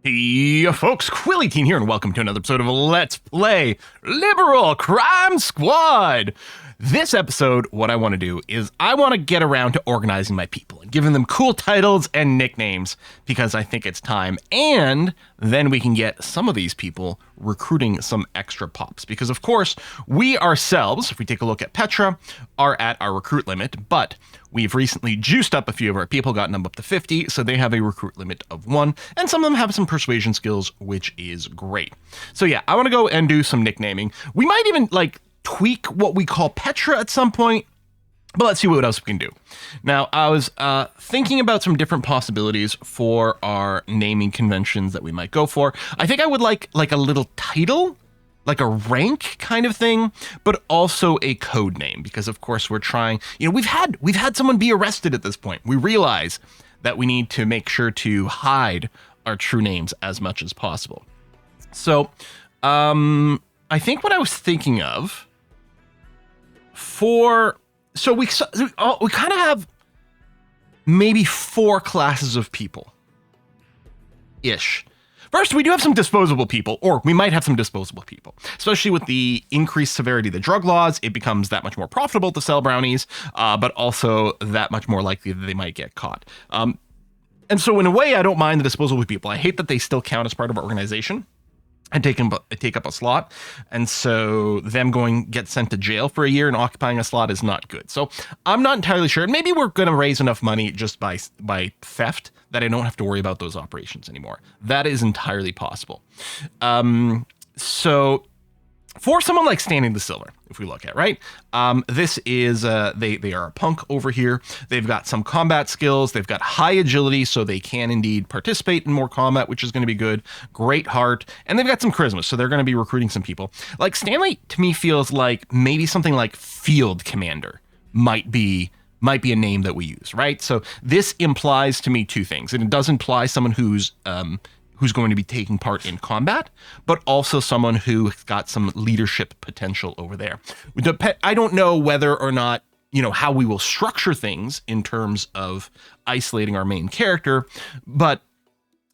Hey folks, Quilly here, and welcome to another episode of Let's Play Liberal Crime Squad. This episode, what I want to do is I want to get around to organizing my people and giving them cool titles and nicknames because I think it's time. And then we can get some of these people recruiting some extra pops because, of course, we ourselves, if we take a look at Petra, are at our recruit limit, but we've recently juiced up a few of our people, gotten them up to 50, so they have a recruit limit of 1, and some of them have some persuasion skills, which is great. So yeah, I want to go and do some nicknaming. We might even, tweak what we call Petra at some point, but let's see what else we can do. Now, I was thinking about some different possibilities for our naming conventions that we might go for. I think I would like a little title, like a rank kind of thing, but also a code name, because of course we're trying, we've had someone be arrested at this point. We realize that we need to make sure to hide our true names as much as possible. So, I think what I was thinking of we kind of have maybe 4 classes of people ish. First, we do have some disposable people, or we might have some disposable people, especially with the increased severity of the drug laws. It becomes that much more profitable to sell brownies, but also that much more likely that they might get caught. And so in a way, I don't mind the disposable people. I hate that they still count as part of our organization and take up a slot. And so them get sent to jail for a year and occupying a slot is not good. So I'm not entirely sure. Maybe we're going to raise enough money just by theft that I don't have to worry about those operations anymore. That is entirely possible. So for someone like Standing the Silver, if we look at, right? This is, they are a punk over here. They've got some combat skills. They've got high agility, so they can indeed participate in more combat, which is going to be good. Great heart. And they've got some charisma, so they're going to be recruiting some people. Like, Stanley, to me, feels like maybe something like Field Commander might be a name that we use, right? So this implies to me 2 things. And it does imply someone who's going to be taking part in combat, but also someone who's got some leadership potential over there. I don't know whether or not, how we will structure things in terms of isolating our main character, but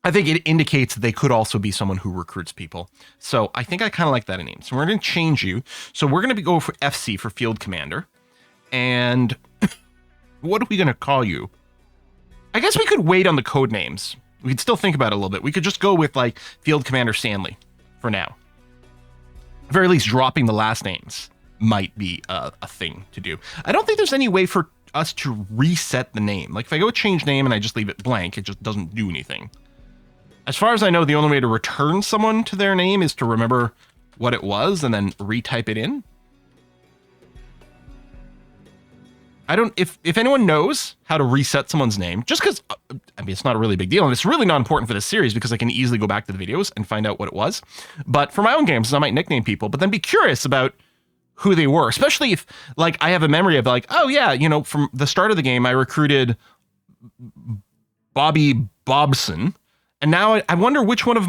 I think it indicates that they could also be someone who recruits people. So I think I kind of like that name. So we're going to change you. So we're going to go for FC for Field Commander. And what are we going to call you? I guess we could wait on the code names. We could still think about it a little bit. We could just go with Field Commander Stanley for now. At the very least, dropping the last names might be a thing to do. I don't think there's any way for us to reset the name. Like if I go change name and I just leave it blank, it just doesn't do anything. As far as I know, the only way to return someone to their name is to remember what it was and then retype it in. If anyone knows how to reset someone's name, just because, it's not a really big deal, and it's really not important for this series because I can easily go back to the videos and find out what it was. But for my own games, I might nickname people, but then be curious about who they were, especially if, I have a memory of oh yeah, from the start of the game, I recruited Bobby Bobson, and now I wonder which one of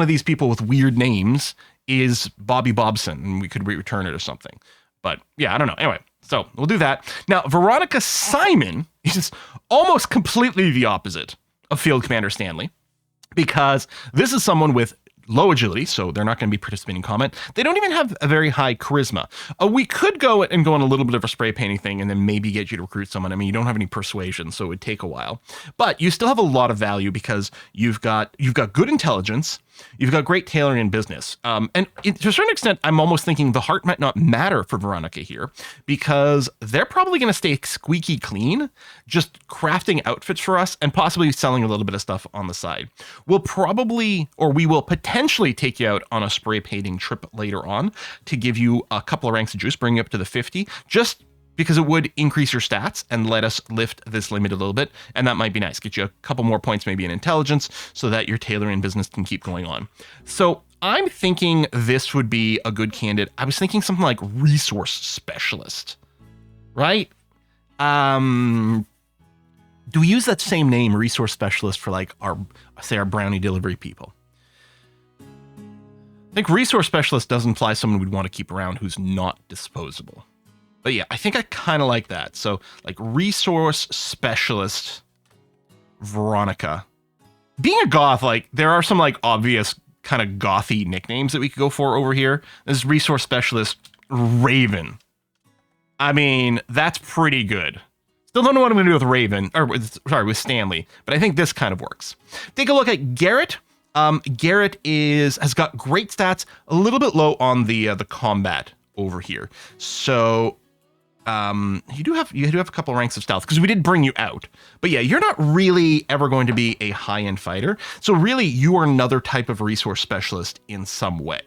these people with weird names is Bobby Bobson, and we could return it or something. But yeah, I don't know. Anyway. So we'll do that. Now, Veronica Simon is almost completely the opposite of Field Commander Stanley, because this is someone with low agility, so they're not going to be participating in combat. They don't even have a very high charisma. We could go on a little bit of a spray painting thing and then maybe get you to recruit someone. You don't have any persuasion, so it would take a while. But you still have a lot of value because you've got good intelligence. You've got great tailoring in business. And to a certain extent, I'm almost thinking the heart might not matter for Veronica here because they're probably going to stay squeaky clean, just crafting outfits for us and possibly selling a little bit of stuff on the side. We will potentially take you out on a spray painting trip later on to give you a couple of ranks of juice, bring you up to the 50, just because it would increase your stats and let us lift this limit a little bit. And that might be nice. Get you a couple more points maybe in intelligence so that your tailoring business can keep going on. So I'm thinking this would be a good candidate. I was thinking something like resource specialist, right? Do we use that same name, resource specialist, for our brownie delivery people? I think resource specialist does imply someone we'd want to keep around who's not disposable. But yeah, I think I kind of like that. So resource specialist Veronica being a goth, like there are some like obvious kind of gothy nicknames that we could go for over here. This resource specialist Raven. I mean, that's pretty good. Still don't know what I'm going to do with Raven, or with Stanley, but I think this kind of works. Take a look at Garrett. Garrett has got great stats, a little bit low on the combat over here. So you do have a couple ranks of stealth because we did bring you out. But yeah, you're not really ever going to be a high-end fighter. So really, you are another type of resource specialist in some way.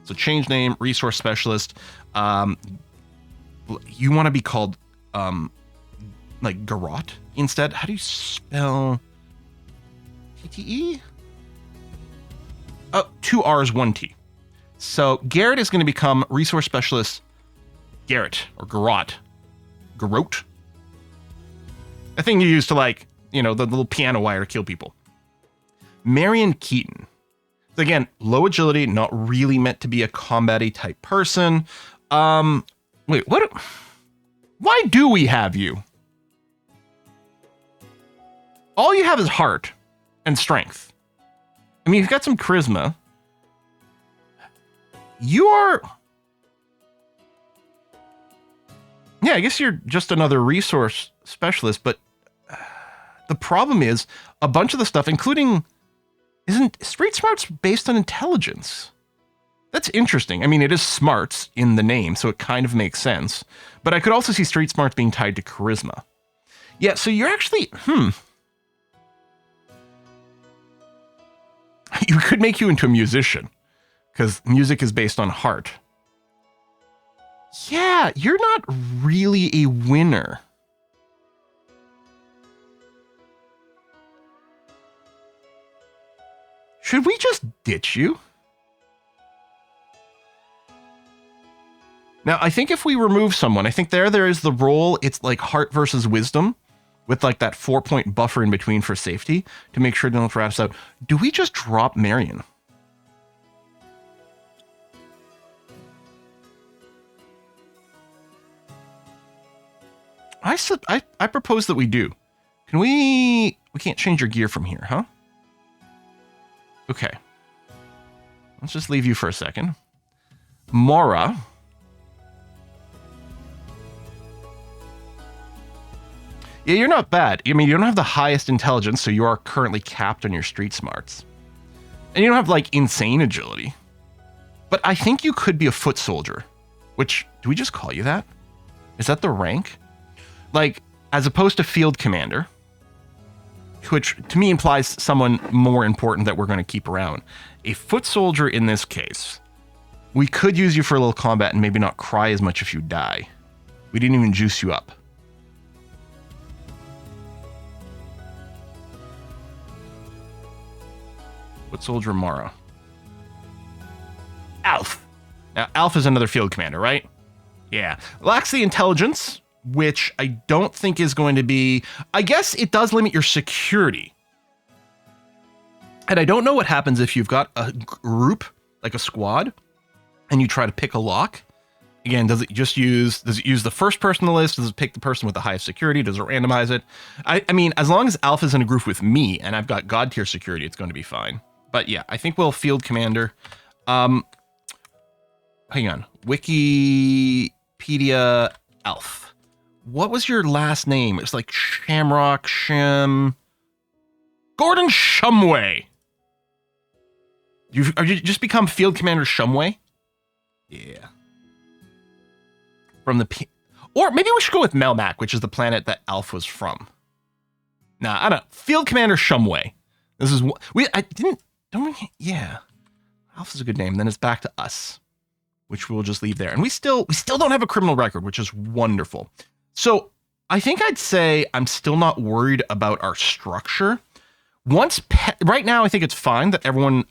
So change name, resource specialist. You want to be called like Garrot instead. How do you spell TTE? Oh, 2 R's, 1 T. So Garrett is going to become resource specialist Garrett or Garrot. Garrot. A thing you use to, like, you know, the little piano wire to kill people. Marion Keaton. So again, low agility, not really meant to be a combat-y type person. Wait, what? Why do we have you? All you have is heart and strength. I mean, you've got some charisma. You are... Yeah, I guess you're just another resource specialist, but the problem is a bunch of the stuff, including... Isn't Street Smarts based on intelligence? That's interesting. I mean, it is smarts in the name, so it kind of makes sense. But I could also see Street Smarts being tied to charisma. Yeah, so you're actually... You could make you into a musician, because music is based on heart. Yeah, you're not really a winner. Should we just ditch you? Now, I think if we remove someone, I think there is the role, it's like heart versus wisdom, with like that 4-point buffer in between for safety, to make sure they don't rat us out. Do we just drop Marion? I propose that we do. Can we can't change your gear from here, huh? Okay. Let's just leave you for a second. Mora. Yeah, you're not bad. I mean, you don't have the highest intelligence, so you are currently capped on your street smarts. And you don't have, like, insane agility. But I think you could be a foot soldier. Which, do we just call you that? Is that the rank? Like, as opposed to field commander, which to me implies someone more important that we're going to keep around. A foot soldier in this case, we could use you for a little combat and maybe not cry as much if you die. We didn't even juice you up. Foot soldier Mara. Alf. Now, Alf is another field commander, right? Yeah. Lacks the intelligence, which I don't think is going to be... I guess it does limit your security. And I don't know what happens if you've got a group, like a squad, and you try to pick a lock. Again, does it use the first person on the list? Does it pick the person with the highest security? Does it randomize it? I mean, as long as Alf is in a group with me, and I've got God tier security, it's going to be fine. But yeah, I think we'll field commander. Hang on. Wikipedia Alf. What was your last name? It's like Shamrock, Gordon Shumway. You just become Field Commander Shumway? Yeah. From the... Or maybe we should go with Melmac, which is the planet that Alf was from. Nah, I don't know. Field Commander Shumway. This is... Yeah. Alf is a good name. Then it's back to us, which we'll just leave there. And we still don't have a criminal record, which is wonderful. So I think I'd say I'm still not worried about our structure. Right now, I think it's fine that everyone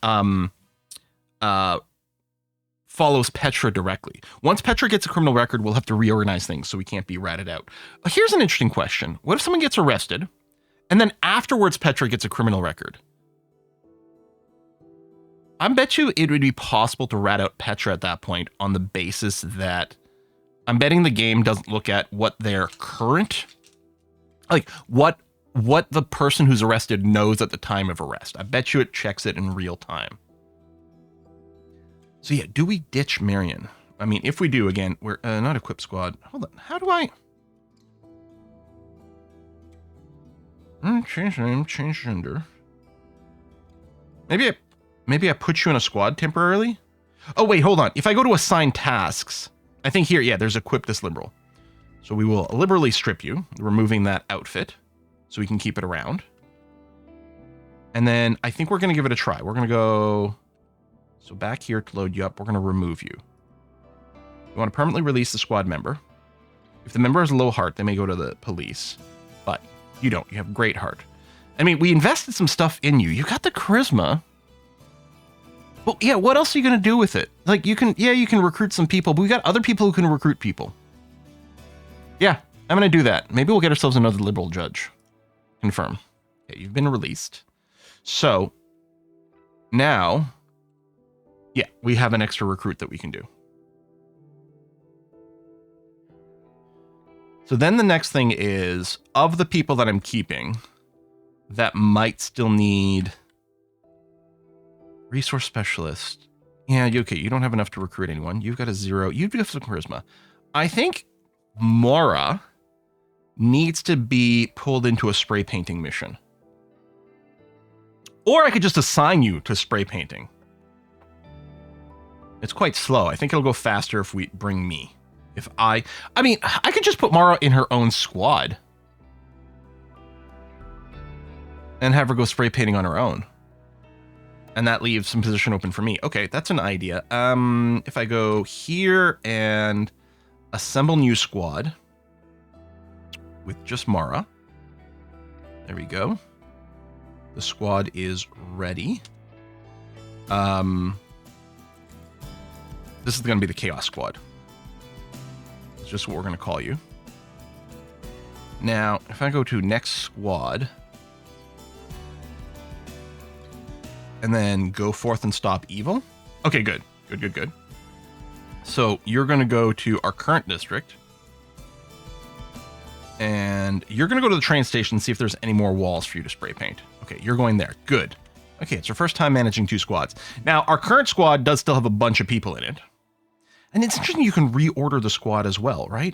follows Petra directly. Once Petra gets a criminal record, we'll have to reorganize things so we can't be ratted out. Here's an interesting question. What if someone gets arrested and then afterwards Petra gets a criminal record? I bet you it would be possible to rat out Petra at that point on the basis that I'm betting the game doesn't look at what their current, like what what the person who's arrested knows at the time of arrest. I bet you it checks it in real time. So yeah, do we ditch Marion? I mean, if we do, again, we're not equipped squad. Hold on, how do I... change name, change gender. Maybe I put you in a squad temporarily? Oh, wait, hold on. If I go to assign tasks, I think here, yeah, there's equip this liberal. So we will liberally strip you, removing that outfit, so we can keep it around. And then I think we're going to give it a try. We're going to go... So back here to load you up, we're going to remove you. You want to permanently release the squad member. If the member has low heart, they may go to the police. But you don't. You have great heart. I mean, we invested some stuff in you. You got the charisma. Well, yeah, what else are you going to do with it? Like, you can recruit some people, but we got other people who can recruit people. Yeah, I'm going to do that. Maybe we'll get ourselves another liberal judge. Confirm. Okay, you've been released. So, now, yeah, we have an extra recruit that we can do. So then the next thing is, of the people that I'm keeping, that might still need resource specialist. Yeah, okay, you don't have enough to recruit anyone. You've got a 0. You've got some charisma. I think Mora needs to be pulled into a spray painting mission. Or I could just assign you to spray painting. It's quite slow. I think it'll go faster if we bring me. I mean, I could just put Mara in her own squad. And have her go spray painting on her own. And that leaves some position open for me. Okay, that's an idea. If I go here and assemble new squad with just Mara. There we go. The squad is ready. This is going to be the Chaos Squad. It's just what we're going to call you. Now, if I go to next squad, and then go forth and stop evil. Okay, good. Good. So you're going to go to our current district. And you're going to go to the train station and see if there's any more walls for you to spray paint. Okay, you're going there. Good. Okay, it's our first time managing 2 squads. Now, our current squad does still have a bunch of people in it. And it's interesting you can reorder the squad as well, right?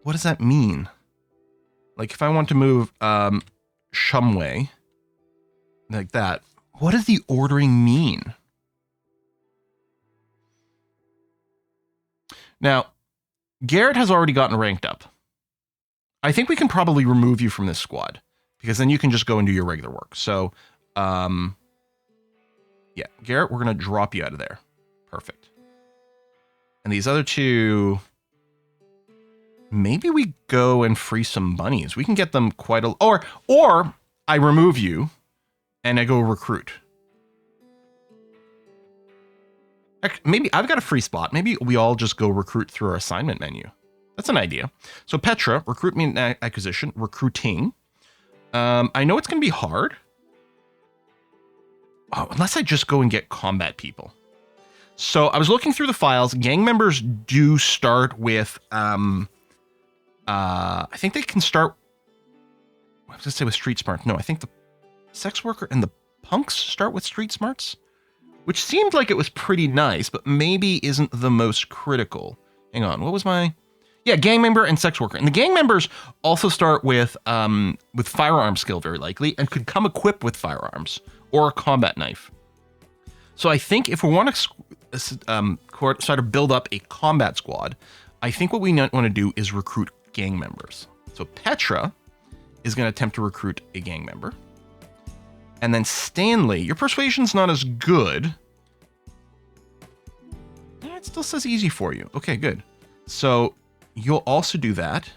What does that mean? Like, if I want to move Shumway, like that, what does the ordering mean? Now, Garrett has already gotten ranked up. I think we can probably remove you from this squad, because then you can just go and do your regular work. So, yeah, Garrett, we're going to drop you out of there. Perfect. And these other 2, maybe we go and free some bunnies. We can get them quite a... Or I remove you and I go recruit. Maybe I've got a free spot. Maybe we all just go recruit through our assignment menu. That's an idea. So Petra, recruitment acquisition, recruiting. I know it's going to be hard. Oh, unless I just go and get combat people. So I was looking through the files. Gang members do start with, I think they can start, I was going to say with street smart. No, I think the sex worker and the punks start with street smarts, which seemed like it was pretty nice, but maybe isn't the most critical. Hang on, what was my... Yeah, gang member and sex worker. And the gang members also start with firearm skill, very likely, and could come equipped with firearms or a combat knife. So I think if we want to sort of build up a combat squad, I think what we want to do is recruit gang members. So Petra is going to attempt to recruit a gang member. And then Stanley, your persuasion's not as good. It still says easy for you. Okay, good. So you'll also do that.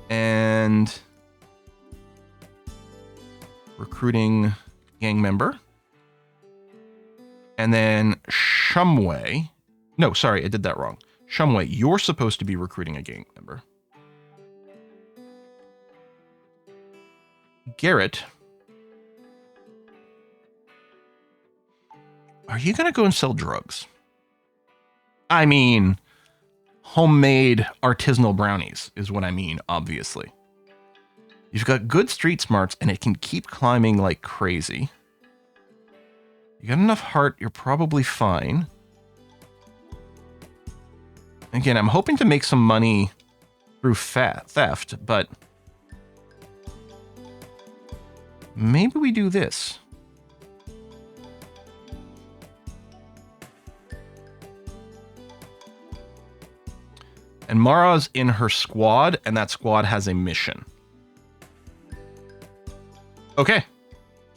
And recruiting gang member. And then Shumway. No, sorry, I did that wrong. Shumway, you're supposed to be recruiting a gang member. Garrett, are you going to go and sell drugs? I mean, homemade artisanal brownies is what I mean, obviously. You've got good street smarts, and it can keep climbing like crazy. You got enough heart, you're probably fine. Again, I'm hoping to make some money through theft, but maybe we do this. And Mara's in her squad, and that squad has a mission. Okay.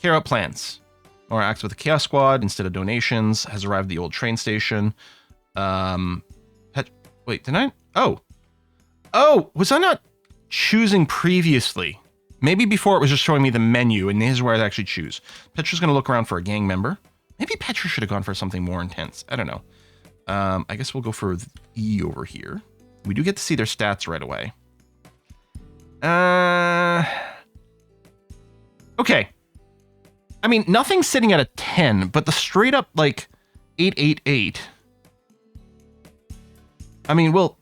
Carry out plans. Mara acts with the Chaos Squad instead of donations, has arrived at the old train station. Wait, did I? Oh, was I not choosing previously? Maybe before it was just showing me the menu, and here's where I actually choose. Petra's going to look around for a gang member. Maybe Petra should have gone for something more intense. I don't know. I guess we'll go for E over here. We do get to see their stats right away. Okay. I mean, nothing's sitting at a 10, but the straight up, like, 888. I mean, we'll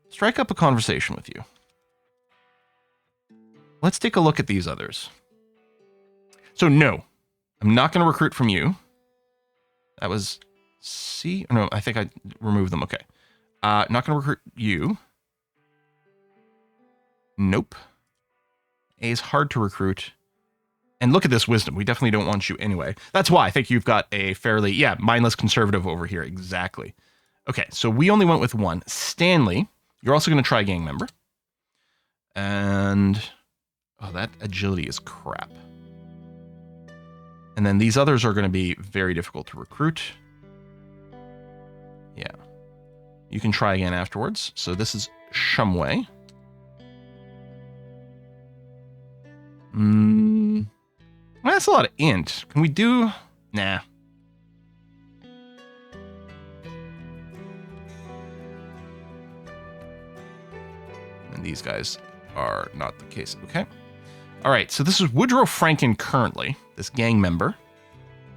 strike up a conversation with you. Let's take a look at these others. So, no. I'm not going to recruit from you. That was C. No, I think I removed them. Okay. Not going to recruit you. Nope. A is hard to recruit. And look at this wisdom. We definitely don't want you anyway. That's why I think you've got a fairly, mindless conservative over here. Exactly. Okay, so we only went with one. Stanley, you're also going to try a gang member. And, that agility is crap. And then these others are going to be very difficult to recruit. Yeah. You can try again afterwards. So this is Shumway. That's a lot of int. Can we do... Nah. And these guys are not the case. Okay. All right. So this is Woodrow Franken currently, this gang member.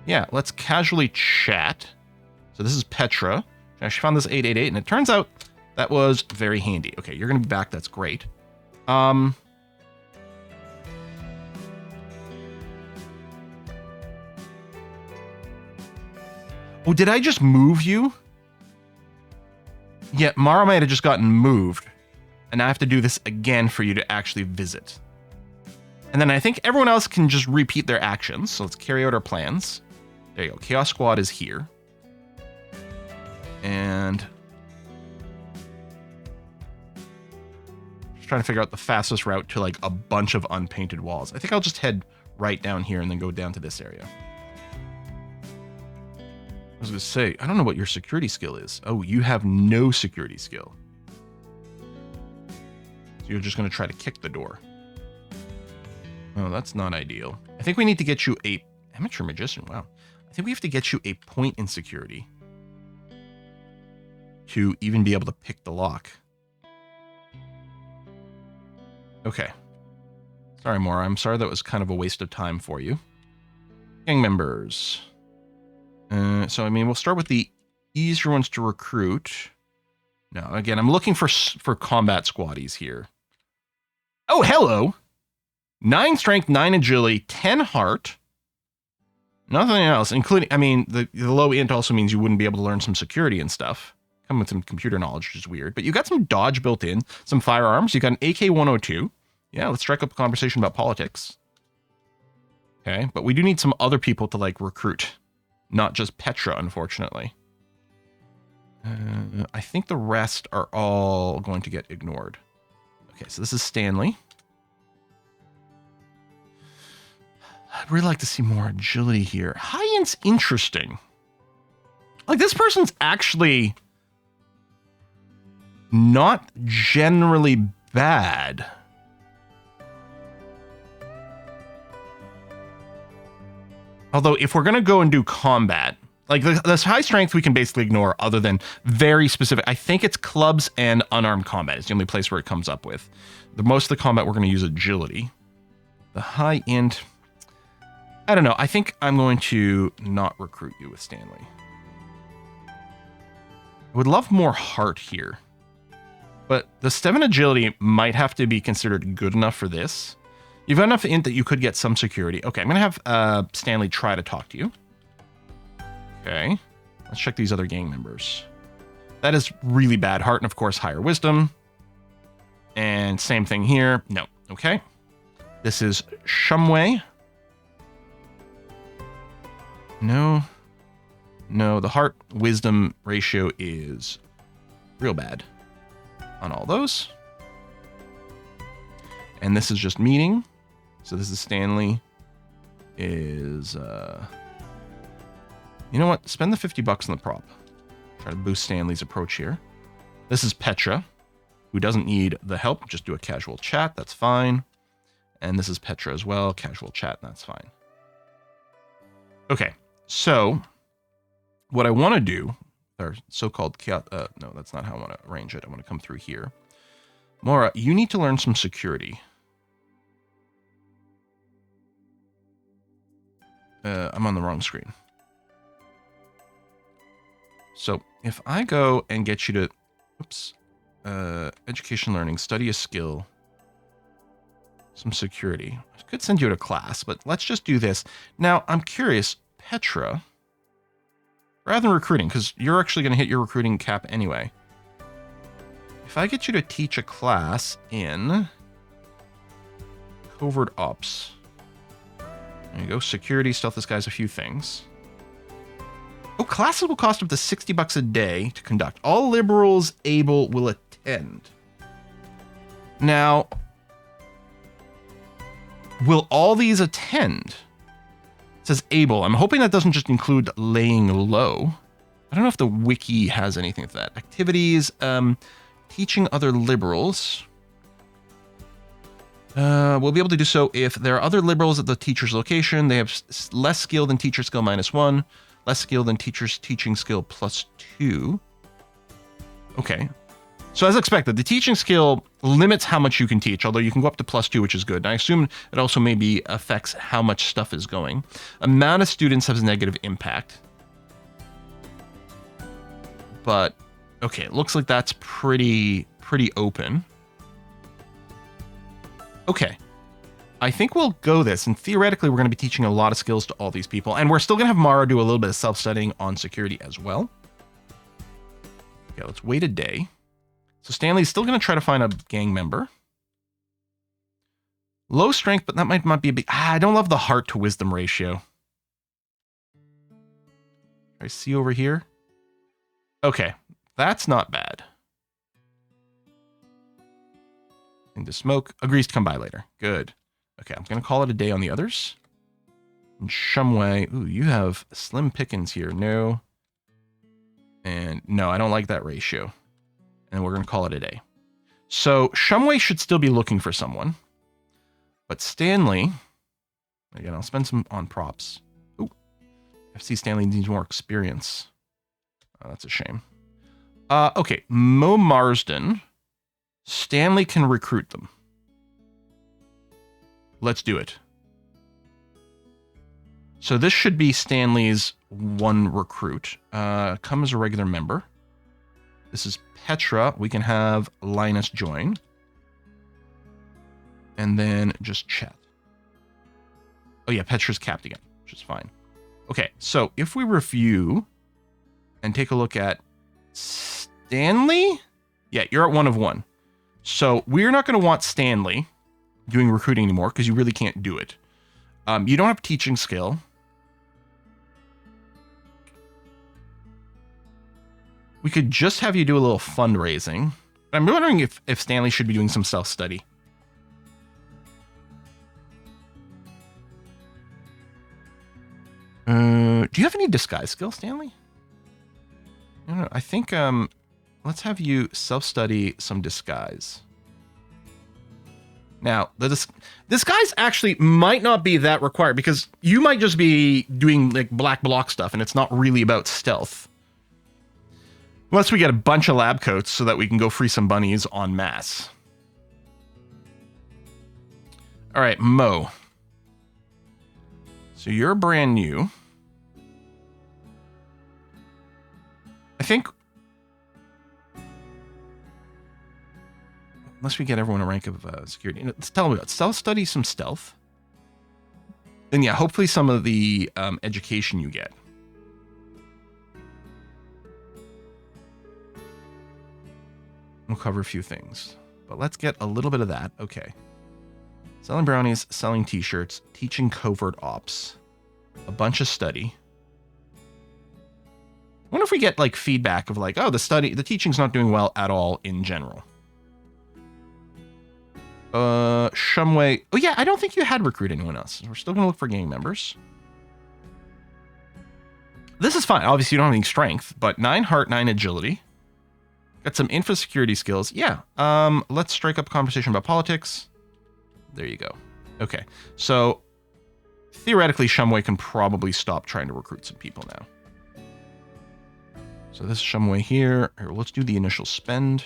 Yeah, let's casually chat. So this is Petra. She found this 888, and it turns out that was very handy. Okay, you're going to be back. That's great. Oh, did I just move you? Yeah, Mara might have just gotten moved. And I have to do this again for you to actually visit. And then I think everyone else can just repeat their actions. So let's carry out our plans. There you go. Chaos Squad is here. And just trying to figure out the fastest route to like a bunch of unpainted walls. I think I'll just head right down here and then go down to this area. I was going to say, I don't know what your security skill is. Oh, you have no security skill. So you're just going to try to kick the door. Oh, that's not ideal. I think we need to get you a amateur magician. Wow. I think we have to get you a point in security to even be able to pick the lock. Okay. Sorry, Maura. I'm sorry that was kind of a waste of time for you. Gang members. So, I mean, we'll start with the easier ones to recruit. No, again, I'm looking for combat squaddies here. Oh, hello. 9 strength, 9 agility, 10 heart. Nothing else, including, I mean, the low int also means you wouldn't be able to learn some security and stuff. Come with some computer knowledge, which is weird. But you got some dodge built in, some firearms. You got an AK-102. Yeah, let's strike up a conversation about politics. Okay, but we do need some other people to, like, recruit. Not just Petra, unfortunately. I think the rest are all going to get ignored. Okay, so this is Stanley. I'd really like to see more agility here. High int's interesting. Like, this person's actually not generally bad. Although, if we're going to go and do combat, like this high strength we can basically ignore other than very specific. I think it's clubs and unarmed combat is the only place where it comes up with. Most of the combat we're going to use agility. The high int, I don't know. I think I'm going to not recruit you with Stanley. I would love more heart here. But the 7 agility might have to be considered good enough for this. You've got enough int that you could get some security. Okay, I'm going to have Stanley try to talk to you. Okay. Let's check these other gang members. That is really bad. Heart and, of course, higher wisdom. And same thing here. No. Okay. This is Shumway. No. No, the heart wisdom ratio is real bad on all those. And this is just meeting. So this is Stanley. Is, you know what? Spend the $50 on the prop. Try to boost Stanley's approach here. This is Petra, who doesn't need the help. Just do a casual chat. That's fine. And this is Petra as well. Casual chat. That's fine. Okay. So what I want to do, or so-called, no, that's not how I want to arrange it. I want to come through here. Mora, you need to learn some security. I'm on the wrong screen. So if I go and get you to, oops, education learning, study a skill, some security. I could send you to class, but let's just do this. Now, I'm curious, Petra, rather than recruiting, because you're actually going to hit your recruiting cap anyway. If I get you to teach a class in covert ops, there you go, security, stealth disguise, a few things. Oh, classes will cost up to $60 a day to conduct. All liberals able will attend. Now, will all these attend? It says able. I'm hoping that doesn't just include laying low. I don't know if the wiki has anything for that. Activities, teaching other liberals. We'll be able to do so if there are other liberals at the teacher's location. They have less skill than teacher skill -1. Less skill than teacher's teaching skill +2. Okay. So as expected, the teaching skill limits how much you can teach, although you can go up to +2, which is good. And I assume it also maybe affects how much stuff is going. Amount of students has a negative impact. But, okay, it looks like that's pretty open. Okay. I think we'll go this, and theoretically, we're going to be teaching a lot of skills to all these people, and we're still going to have Mara do a little bit of self-studying on security as well. Okay, let's wait a day. So Stanley's still going to try to find a gang member. Low strength, but that might not be a big... I don't love the heart to wisdom ratio. I see over here. Okay, that's not bad. Into smoke. Agrees to come by later. Good. Okay, I'm going to call it a day on the others. And Shumway. Ooh, you have slim pickings here. No. And no, I don't like that ratio. And we're going to call it a day. So Shumway should still be looking for someone. But Stanley, again, I'll spend some on props. Ooh, FC Stanley needs more experience. Oh, that's a shame. Okay, Mo Marsden. Stanley can recruit them. Let's do it. So this should be Stanley's one recruit. Come as a regular member. This is Petra. We can have Linus join. And then just chat. Oh yeah, Petra's capped again, which is fine. Okay, so if we review and take a look at Stanley. Yeah, you're at 1 of 1. So we're not going to want Stanley doing recruiting anymore because you really can't do it. You don't have teaching skill. We could just have you do a little fundraising. I'm wondering if Stanley should be doing some self-study. Do you have any disguise skill, Stanley? I don't know. I think let's have you self-study some disguise. Now, the disguise actually might not be that required because you might just be doing like black block stuff and it's not really about stealth. Unless we get a bunch of lab coats so that we can go free some bunnies en masse. All right, Mo. So you're brand new. I think... Unless we get everyone a rank of security. Let's tell them about stealth. Study some stealth. Then yeah, hopefully some of the education you get. We'll cover a few things. But let's get a little bit of that. Okay. Selling brownies, selling t-shirts, teaching covert ops. A bunch of study. I wonder if we get like feedback of like, oh, the teaching's not doing well at all in general. Shumway. Oh yeah, I don't think you had recruit anyone else. We're still gonna look for gang members. This is fine. Obviously, you don't have any strength, but 9 heart, 9 agility. Got some info security skills. Yeah. Let's strike up a conversation about politics. There you go. Okay. So theoretically, Shumway can probably stop trying to recruit some people now. So this is Shumway here. Here, let's do the initial spend.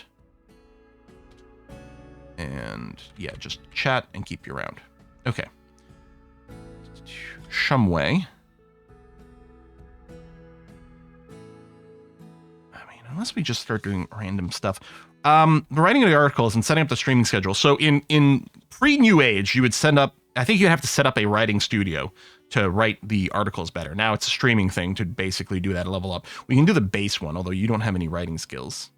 And yeah, just chat and keep you around. Okay. Shumway. I mean, unless we just start doing random stuff. Writing the articles and setting up the streaming schedule. So in pre-New Age, you would I think you'd have to set up a writing studio to write the articles better. Now it's a streaming thing to basically do that level up. We can do the base one, although you don't have any writing skills.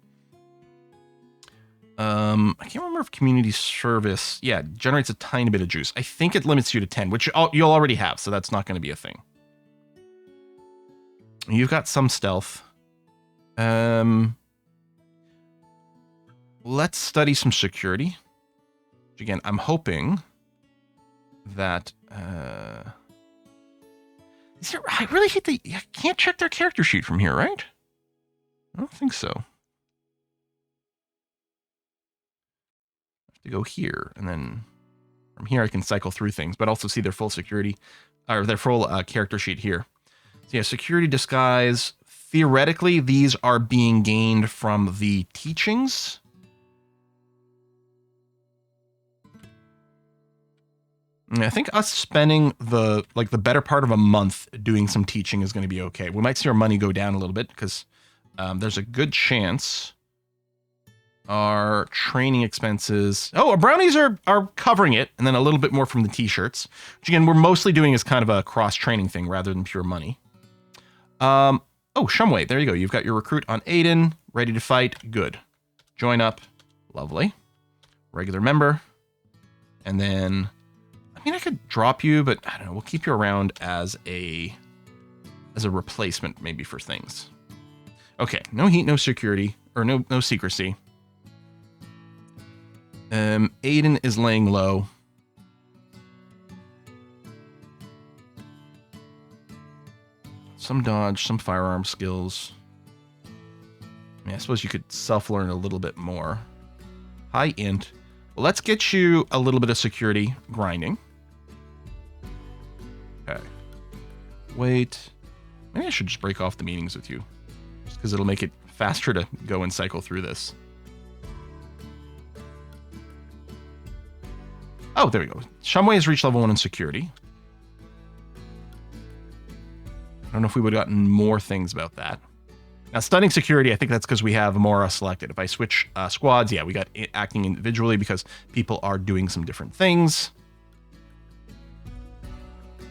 I can't remember if community service, yeah, generates a tiny bit of juice. I think it limits you to 10, which you'll already have, so that's not going to be a thing. You've got some stealth. Let's study some security. Which again, I'm hoping that, I really hate I can't check their character sheet from here, right? I don't think so. To go here, and then from here I can cycle through things, but also see their full security, or their full character sheet here. So yeah, security, disguise. Theoretically, these are being gained from the teachings. And I think us spending the better part of a month doing some teaching is going to be okay. We might see our money go down a little bit because there's a good chance our training expenses. Oh, our brownies are covering it, and then a little bit more from the t-shirts, which again, we're mostly doing as kind of a cross-training thing rather than pure money. Oh, Shumway, there you go. You've got your recruit on Aiden, ready to fight. Good. Join up. Lovely. Regular member. And then, I mean, I could drop you, but I don't know. We'll keep you around as a replacement maybe for things. Okay, no heat, no security, or no secrecy. Aiden is laying low. Some dodge, some firearm skills. I mean, I suppose you could self-learn a little bit more. High int. Well, let's get you a little bit of security grinding. Okay. Wait. Maybe I should just break off the meetings with you. Just because it'll make it faster to go and cycle through this. Oh, there we go. Shumway has reached level 1 in security. I don't know if we would have gotten more things about that. Now, stunning security, I think that's because we have Mora selected. If I switch squads, yeah, we got acting individually because people are doing some different things.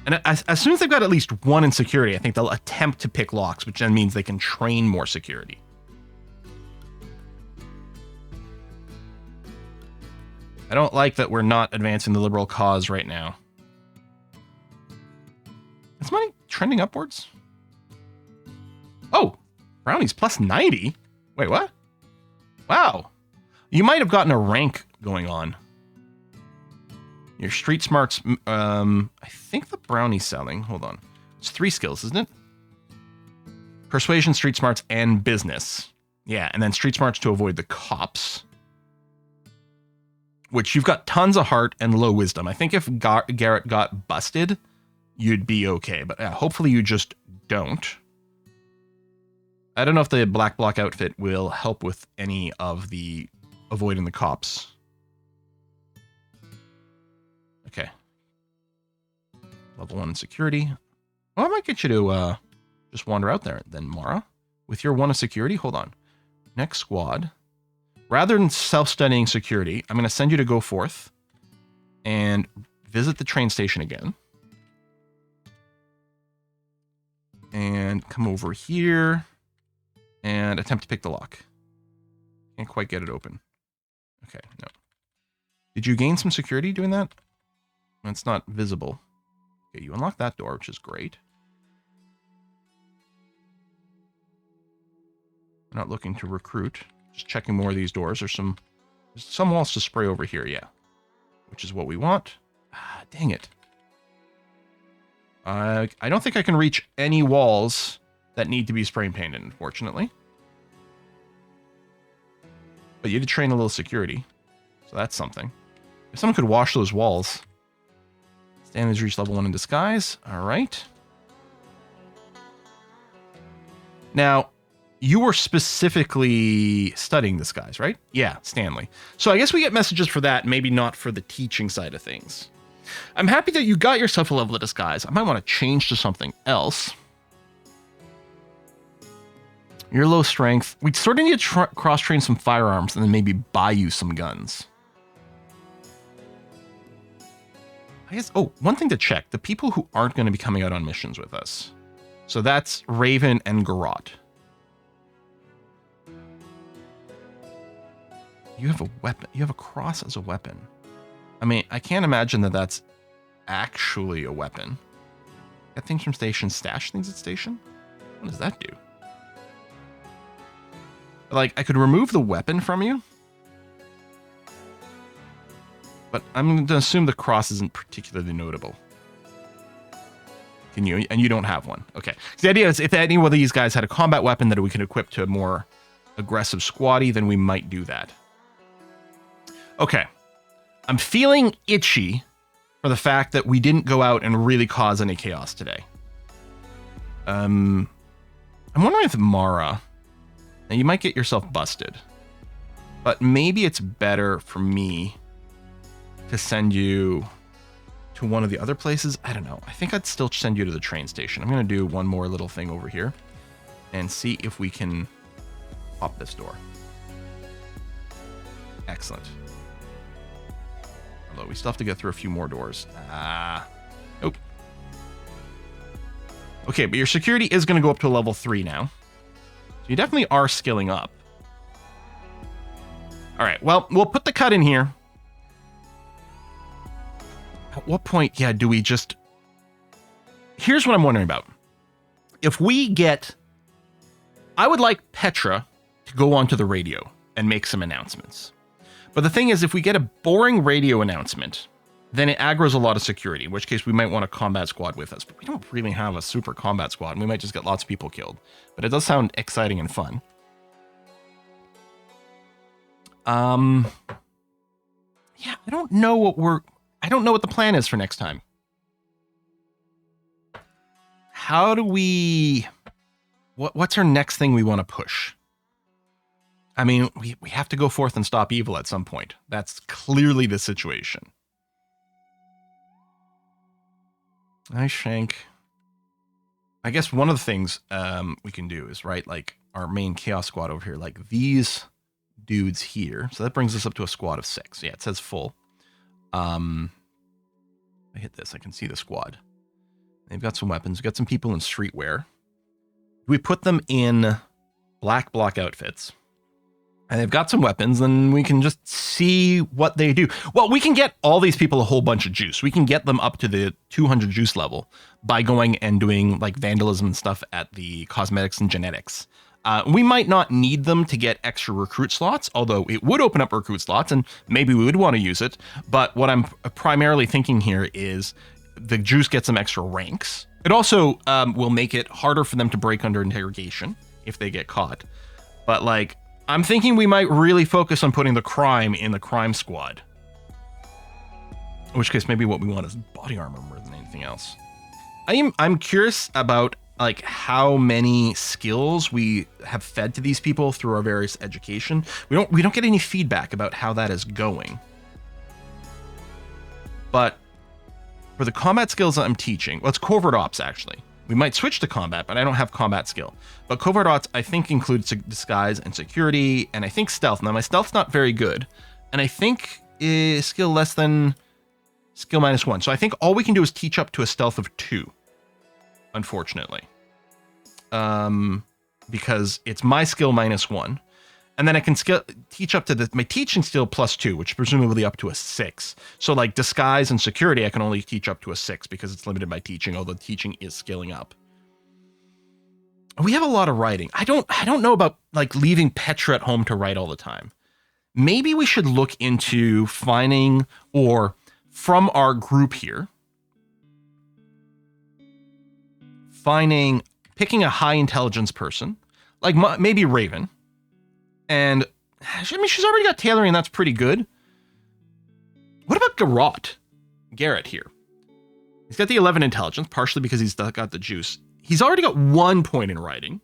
And as soon as they've got at least 1 in security, I think they'll attempt to pick locks, which then means they can train more security. I don't like that we're not advancing the liberal cause right now. Is money trending upwards? Oh, brownies plus 90? Wait, what? Wow. You might have gotten a rank going on. Your street smarts, I think the brownie selling, hold on. It's 3 skills, isn't it? Persuasion, street smarts, and business. Yeah, and then street smarts to avoid the cops. Which you've got tons of heart and low wisdom. I think if Garrett got busted, you'd be okay. But hopefully you just don't. I don't know if the black block outfit will help with any of the avoiding the cops. Okay. Level 1 security. Well, I might get you to just wander out there then, Mara. With your 1 of security. Hold on. Next squad. rather than self-studying security, I'm going to send you to go forth and visit the train station again. And come over here and attempt to pick the lock. Can't quite get it open. Okay, no. Did you gain some security doing that? It's not visible. Okay, you unlock that door, which is great. I'm not looking to recruit. Just checking more of these doors. There's some walls to spray over here, yeah. Which is what we want. Ah, dang it. I don't think I can reach any walls that need to be spray painted, unfortunately. But you did train a little security. So that's something. If someone could wash those walls. Stanley's reached level 1 in disguise. All right. Now, you were specifically studying disguise, right? Yeah, Stanley. So I guess we get messages for that, maybe not for the teaching side of things. I'm happy that you got yourself a level of disguise. I might want to change to something else. You're low strength. We sort of need to cross-train some firearms and then maybe buy you some guns. I guess, oh, one thing to check. The people who aren't going to be coming out on missions with us. So that's Raven and Garrot. You have a weapon. You have a cross as a weapon. I mean, I can't imagine that that's actually a weapon. Get things from station, stash things at station? What does that do? Like, I could remove the weapon from you. But I'm going to assume the cross isn't particularly notable. Can you? And you don't have one. Okay. The idea is if any one of these guys had a combat weapon that we can equip to a more aggressive squatty, then we might do that. Okay. I'm feeling itchy for the fact that we didn't go out and really cause any chaos today. I'm wondering if Mara... Now, you might get yourself busted. But maybe it's better for me to send you to one of the other places. I don't know. I think I'd still send you to the train station. I'm going to do one more little thing over here and see if we can pop this door. Excellent. Although we still have to get through a few more doors. Nope. Okay, but your security is going to go up to a level 3 now. So you definitely are skilling up. All right, well, we'll put the cut in here. At what point, yeah, do we just... Here's what I'm wondering about. If we get... I would like Petra to go onto the radio and make some announcements. But the thing is, if we get a boring radio announcement, then it aggroes a lot of security, in which case we might want a combat squad with us. But we don't really have a super combat squad, and we might just get lots of people killed. But it does sound exciting and fun. Yeah, I don't know what the plan is for next time. How do we... What's our next thing we want to push? I mean, we have to go forth and stop evil at some point. That's clearly the situation. Nice shank. I guess one of the things we can do is, right, like our main chaos squad over here, like these dudes here. So that brings us up to a squad of 6. Yeah, it says full. I hit this. I can see the squad. They've got some weapons. We've got some people in streetwear. We put them in black block outfits. And they've got some weapons, and we can just see what they do. Well, we can get all these people a whole bunch of juice. We can get them up to the 200 juice level by going and doing like vandalism and stuff at the cosmetics and genetics. We might not need them to get extra recruit slots, although it would open up recruit slots, and maybe we would want to use it. But what I'm primarily thinking here is the juice gets them extra ranks. It also will make it harder for them to break under interrogation if they get caught. But like... I'm thinking we might really focus on putting the crime in the crime squad. In which case, maybe what we want is body armor more than anything else. I'm curious about like how many skills we have fed to these people through our various education. We don't get any feedback about how that is going. But for the combat skills that I'm teaching, well, it's covert ops actually. We might switch to combat, but I don't have combat skill. But covert ops, I think, includes disguise and security, and I think stealth. Now, my stealth's not very good, and I think skill less than skill -1. So I think all we can do is teach up to a stealth of 2, unfortunately. Because it's my skill -1. And then I can teach up to my teaching skill +2, which is presumably up to a 6. So like disguise and security, I can only teach up to a 6 because it's limited by teaching, although teaching is scaling up. We have a lot of writing. I don't know about like leaving Petra at home to write all the time. Maybe we should look into finding, or from our group here, picking a high intelligence person, like maybe Raven. And I mean, she's already got tailoring, and that's pretty good. What about Garrett here? He's got the 11 intelligence, partially because he's got the juice. He's already got 1 point in writing.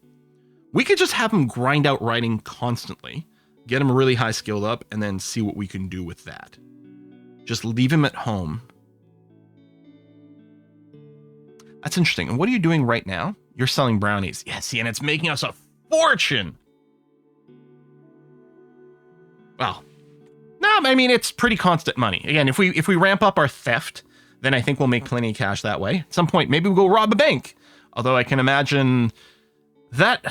We could just have him grind out writing constantly, get him really high skilled up, and then see what we can do with that. Just leave him at home. That's interesting. And what are you doing right now? You're selling brownies. Yeah, see, and it's making us a fortune. Well, no, I mean, it's pretty constant money. Again, if we ramp up our theft, then I think we'll make plenty of cash that way. At some point, maybe we'll go rob a bank. Although I can imagine that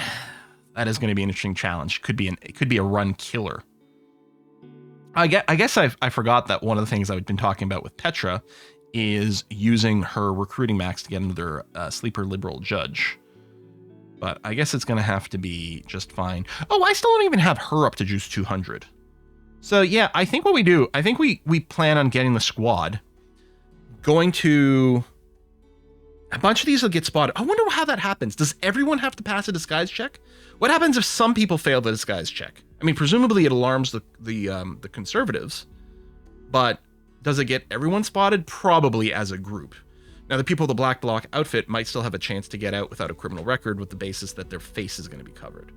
is going to be an interesting challenge. It could be a run killer. I guess I forgot that one of the things I've been talking about with Petra is using her recruiting max to get another sleeper liberal judge. But I guess it's going to have to be just fine. Oh, I still don't even have her up to juice 200. So yeah, I think what we do, I think we plan on getting the squad, going to, a bunch of these will get spotted. I wonder how that happens. Does everyone have to pass a disguise check? What happens if some people fail the disguise check? I mean, presumably it alarms the conservatives, but does it get everyone spotted? Probably as a group. Now, the people with the black block outfit might still have a chance to get out without a criminal record with the basis that their face is going to be covered.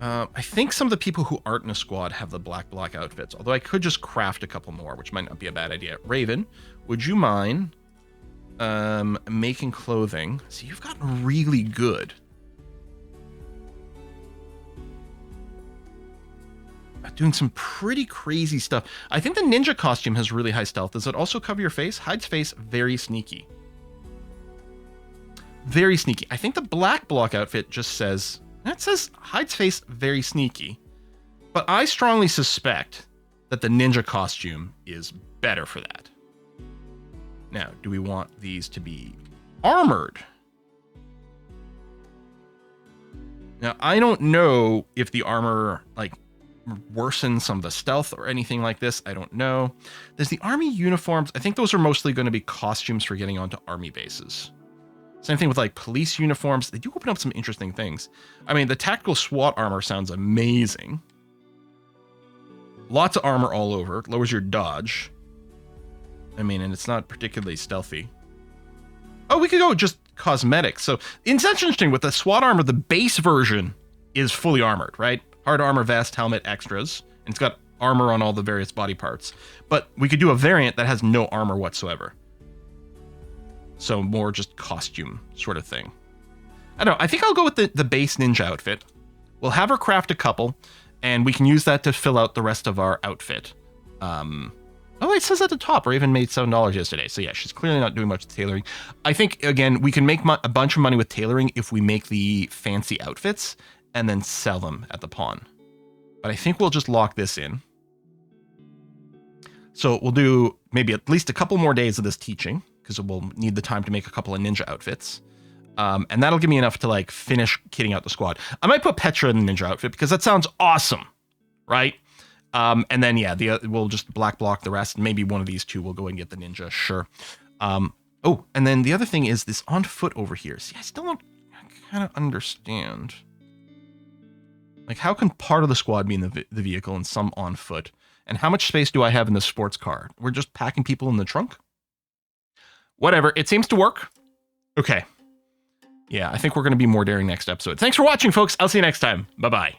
I think some of the people who aren't in a squad have the black block outfits, although I could just craft a couple more, which might not be a bad idea. Raven, would you mind making clothing? See, you've gotten really good. Doing some pretty crazy stuff. I think the ninja costume has really high stealth. Does it also cover your face? Hides face, very sneaky. Very sneaky. I think the black block outfit just says... That says hides face, very sneaky. But I strongly suspect that the ninja costume is better for that. Now, do we want these to be armored? Now, I don't know if the armor, like, worsens some of the stealth or anything like this. I don't know. There's the army uniforms. I think those are mostly going to be costumes for getting onto army bases. Same thing with like police uniforms. They do open up some interesting things. I mean, the tactical SWAT armor sounds amazing. Lots of armor all over. Lowers your dodge. I mean, and it's not particularly stealthy. Oh, we could go just cosmetics. So it's interesting with the SWAT armor, the base version is fully armored, right? Hard armor, vest, helmet, extras. And it's got armor on all the various body parts. But we could do a variant that has no armor whatsoever. So more just costume sort of thing. I don't know. I think I'll go with the base ninja outfit. We'll have her craft a couple, and we can use that to fill out the rest of our outfit. Oh, it says at the top, Raven made $7 yesterday. So yeah, she's clearly not doing much tailoring. I think, again, we can make a bunch of money with tailoring if we make the fancy outfits and then sell them at the pawn. But I think we'll just lock this in. So we'll do maybe at least a couple more days of this teaching, because we'll need the time to make a couple of ninja outfits. And that'll give me enough to like finish kitting out the squad. I might put Petra in the ninja outfit because that sounds awesome, right? And then, yeah, we'll just black block the rest. Maybe one of these two will go and get the ninja, sure. Oh, and then the other thing is this on foot over here. See, I still don't kind of understand. Like, how can part of the squad be in the vehicle and some on foot? And how much space do I have in the sports car? We're just packing people in the trunk? Whatever, it seems to work. Okay. Yeah, I think we're going to be more daring next episode. Thanks for watching, folks. I'll see you next time. Bye-bye.